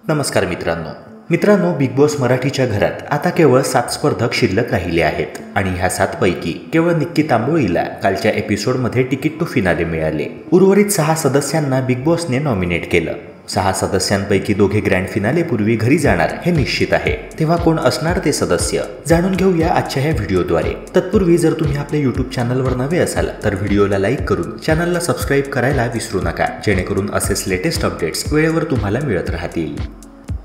नमस्कार मित्रांनो, big boss मराठीच्या घरात आता केवळ 7 स्पर्धक शिल्लक राहिले आहेत आणि ह्या 7 पैकी केवळ निक्की तांबोळीला कालच्या एपिसोडमध्ये तिकीट टू फिनाले मिळाले। उर्वरित 6 सदस्यांना बिग बॉसने नॉमिनेट केलं। 6 सदस्यांपैकी 2 ग्रँड फिनाले पूर्वी घरी जाणार हे निश्चित आहे। तेव्हा कोण असणार ते सदस्य जाणून घेऊया आजच्या ह्या व्हिडिओद्वारे। तत्पूर्वी जर तुम्ही आपल्या YouTube चॅनलवर नवे असाल तर व्हिडिओला लाईक करून चॅनलला सबस्क्राईब करायला विसरू नका, जेणेकरून असेच लेटेस्ट अपडेट्स वेळेवर तुम्हाला मिळत राहतील।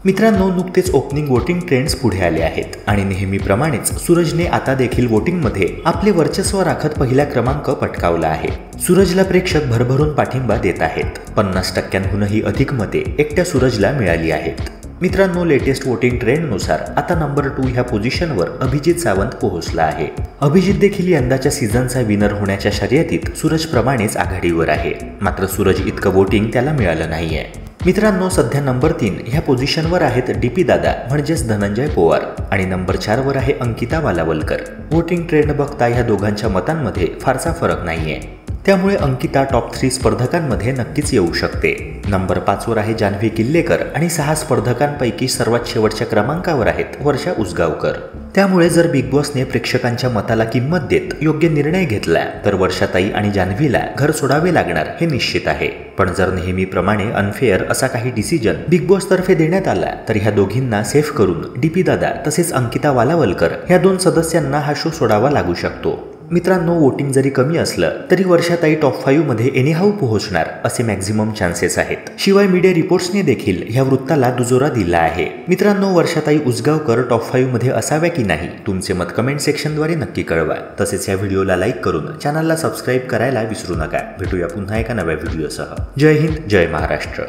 मित्रांनो, नुकतेच ओपनिंग वोटिंग ट्रेंड्स पुढे आले आहेत आणि नेहमीप्रमाणेच सूरजने आता देखील वोटिंगमध्ये आपले वर्चस्व राखत पहिला क्रमांक पटकावला आहे। सूरजला प्रेक्षक भरभरून पाठिंबा देत आहेत। 50%हूनही अधिक मते एकट्या सूरजला मिळाली आहेत। मित्रांनो, लेटेस्ट वोटिंग ट्रेंडनुसार आता नंबर 2 ह्या पोझिशनवर अभिजित सावंत पोहोचला आहे। अभिजित देखील यंदाच्या सीझनचा विनर होण्याच्या शर्यतीत सूरजप्रमाणेच आघाडीवर आहे, मात्र सूरज इतकं वोटिंग त्याला मिळालं नाहीये। मित्रांनो, सध्या नंबर 3 ह्या पोझिशनवर आहेत डीपी दादा म्हणजेच धनंजय पवार आणि नंबर 4 वर आहे अंकिता वालावलकर। वोटिंग ट्रेंड बघता ह्या दोघांच्या मतांमध्ये फारसा फरक नाहीये, त्यामुळे अंकिता टॉप 3 स्पर्धकांमध्ये नक्कीच येऊ शकते। नंबर 5 वर आहे जान्हवी किल्लेकर आणि 6 स्पर्धकांपैकी सर्वात शेवटच्या क्रमांकावर आहेत वर्षा उसगावकर। त्यामुळे जर बिग बॉसने प्रेक्षकांच्या मताला किंमत देत योग्य निर्णय घेतला तर वर्षाताई आणि जान्हवीला घर सोडावे लागणार हे निश्चित आहे। पण जर नेहमीप्रमाणे अनफेअर असा काही डिसिजन बिग बॉस तर्फे देण्यात आला तर ह्या दोघींना सेफ करून डीपी दादा तसेच अंकिता वालावलकर ह्या 2 सदस्यांना हा शो सोडावा लागू शकतो। मित्रांनो, वोटिंग जरी कमी असलं तरी वर्षाताई टॉप 5 मध्ये एनीहाऊ पोहोचणार असे मॅक्झिमम चान्सेस आहेत। शिवाय मीडिया रिपोर्ट्सने देखील ह्या वृत्ताला दुजोरा दिला आहे। मित्रांनो, वर्षाताई उसगावकर टॉप 5 मध्ये असाव्या की नाही, तुमचे मत कमेंट सेक्शनद्वारे नक्की कळवा। तसेच या व्हिडिओला लाईक करून चॅनलला सबस्क्राईब करायला विसरू नका। भेटूया पुन्हा एका नव्या व्हिडिओसह। जय हिंद, जय महाराष्ट्र।